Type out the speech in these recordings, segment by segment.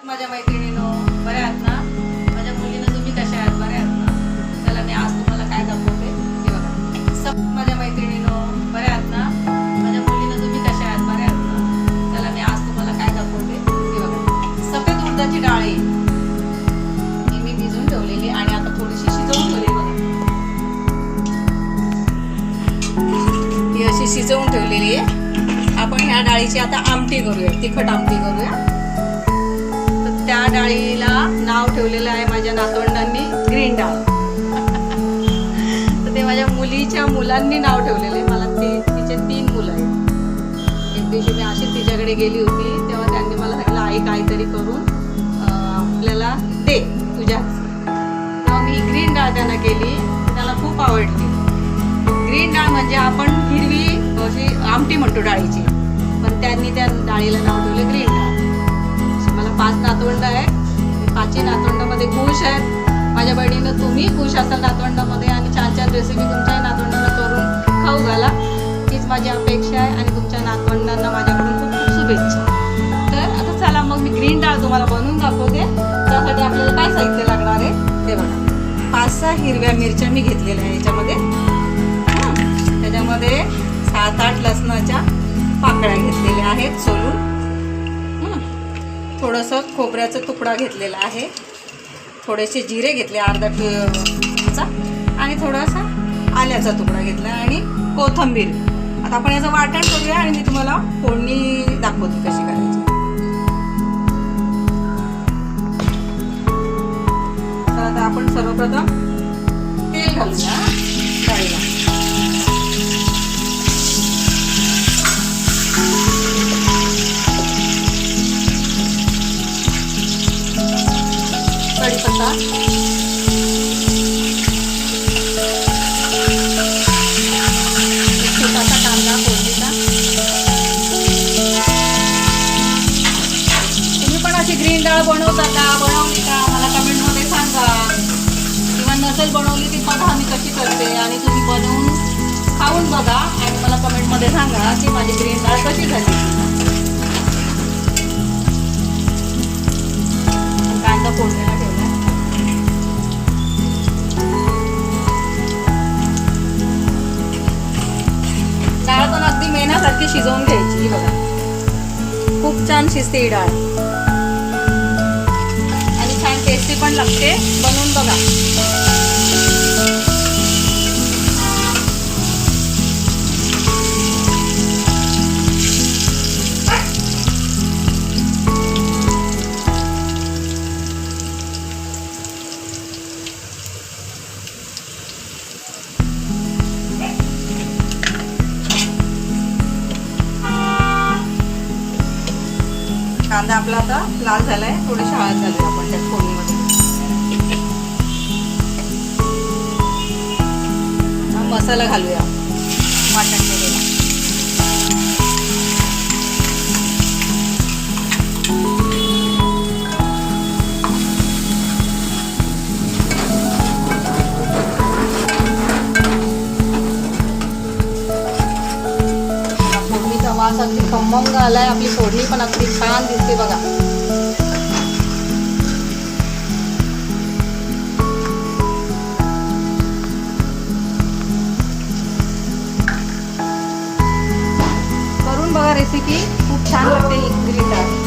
माझ्या मैत्रिणीनो बऱ्या आहात ना? माझ्या मुलीनं तुम्ही कशा आहात? बऱ्या आहात ना? चला मी आज तुम्हाला काय दाखवते हे बघा. माझ्या मैत्रिणीनो बऱ्या आहात ना? माझ्या मुलीनं तुम्ही कशा आहात? बऱ्या आहात ना? चला मी आज तुम्हाला काय दाखवते हे बघा. सफेद उडदाची डाळ आहे ही मी भिजवून ठेवलेली आणि आता थोडीशी शिजवून ठेवली बघा. ही अशी शिजवून ठेवलेली आहे. आपण ह्या डाळीची आता आमटी करूया, तिखट आमटी करूया. त्या डाळीला नाव ठेवलेलं आहे माझ्या नातवंडांनी ग्रीन डाळ. तर ते माझ्या मुलीच्या मुलांनी नाव ठेवलेलं आहे. मला तिचे 3 मुलं आहेत. एक दिवशी मी अशी तिच्याकडे गेली होती तेव्हा त्यांनी मला सांगितलं आई काहीतरी करून आपल्याला दे तुझ्या. तेव्हा मी ग्रीन डाळ त्यांना केली, त्याला खूप आवडली. ग्रीन डाळ म्हणजे आपण हिरवी अशी आमटी म्हणतो डाळीची, पण त्यांनी त्या डाळीला नाव ठेवलं ग्रीन डाळ. मला 5 नातवंड आहे. 5ही नातवंडामध्ये खुश आहेत. माझ्या बहिणीनं तुम्ही खुश असाल नातवंडामध्ये आणि छान छान रेसिपी तुमच्या नातवंडांना करून खाऊ घाला, हीच माझी अपेक्षा आहे. आणि तुमच्या नातवंडांना माझ्याकडून खूप खूप शुभेच्छा. तर आता चला मग मी ग्रीन डाळ तुम्हाला बनवून दाखवते. त्यासाठी आपल्याला काय साहित्य लागणार आहे ते बघा. 5-6 हिरव्या मिरच्या मी घेतलेल्या आहे याच्यामध्ये. त्याच्यामध्ये 7-8 लसणाच्या पाकळ्या घेतलेल्या आहेत सोलून. थोडंसं खोबऱ्याचा तुकडा घेतलेला आहे. थोडेसे जिरे घेतले अर्धा चा आणि थोडासा आल्याचा तुकडा घेतला आणि कोथिंबीर. आता आपण याचं वाटण करूया आणि मी तुम्हाला फोडणी दाखवते कशी करायची. तर आता आपण सर्वप्रथम तेल घालूया डाळीला. कढीपत्ता, छोटासा कांदा फोडणीचा. तुम्ही पण अशी ग्रीन डाळ बनवता का? बनवली का? मला कमेंटमध्ये सांगा. किंवा नसेल बनवली ती बघा मी कशी करते आणि तुम्ही बनवून खाऊन बघा आणि मला कमेंटमध्ये सांगा की माझी ग्रीन डाळ कशी झाली. कांदा फोडणीला ठेवला. डाळ पण अगदी मेनासारखी शिजवून घ्यायची बघा. खूप छान शिजते ही डाळ आणि छान टेस्टी पण लागते. बनवून बघा. कांदा आपला आता लाल झालाय. थोडीशी हळद घालूया आपण त्यात फोडणीमध्ये. मसाला घालूया वाटण केलेला. फोडणीचा वास अगदी खमंग आलाय. आपली फोडणी पण अगदी छान दिसते बघा. करून बघा रेसिपी, खूप छान लागते ही ग्रीन डाळ.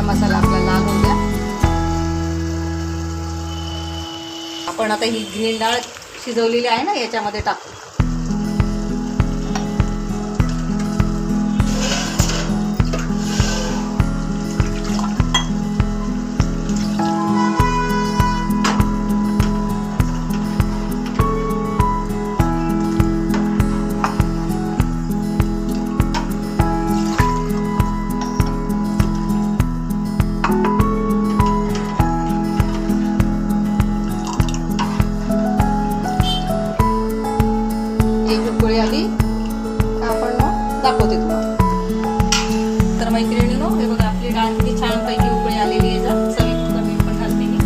मसाला आपला लाल होऊ द्या. आपण आता ही ग्रीन डाळ शिजवलेली आहे ना याच्यामध्ये टाकू. मैत्रिणींनो, हे बघा आपली डाळ किती छान पैकी उकळी आलेली आहे. चवीपुरतं मीठ पण घालते मी.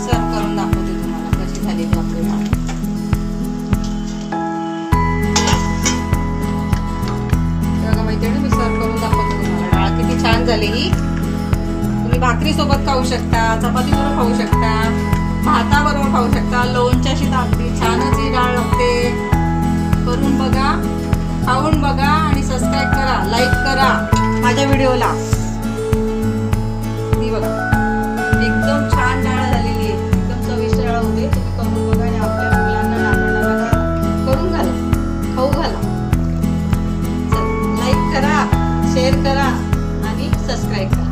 सर्व करून दाखवते तुम्हाला कशी झाली ती आपली डाळ. बघा मैत्रिणी, मी सर्व करून दाखवते तुम्हाला. डाळ किती छान झाली ही. तुम्ही भाकरी सोबत खाऊ शकता, चपाती बरोबर खाऊ शकता, भाताबरोबर खाऊ शकता, लोणच्याशी अगदी छानच ही डाळ लागते. करून बघा, खाऊन बघा आणि सबस्क्राईब करा, लाईक करा माझ्या व्हिडिओला. ही बघा एकदम छान डाळ झालेली आहे, एकदम चविष्ट डाळ होते. तुम्ही करून बघा आणि आपल्या मुलांना नातवंडांना करून घाला, खाऊ घाला. चला, लाईक करा, शेअर करा आणि सबस्क्राईब करा.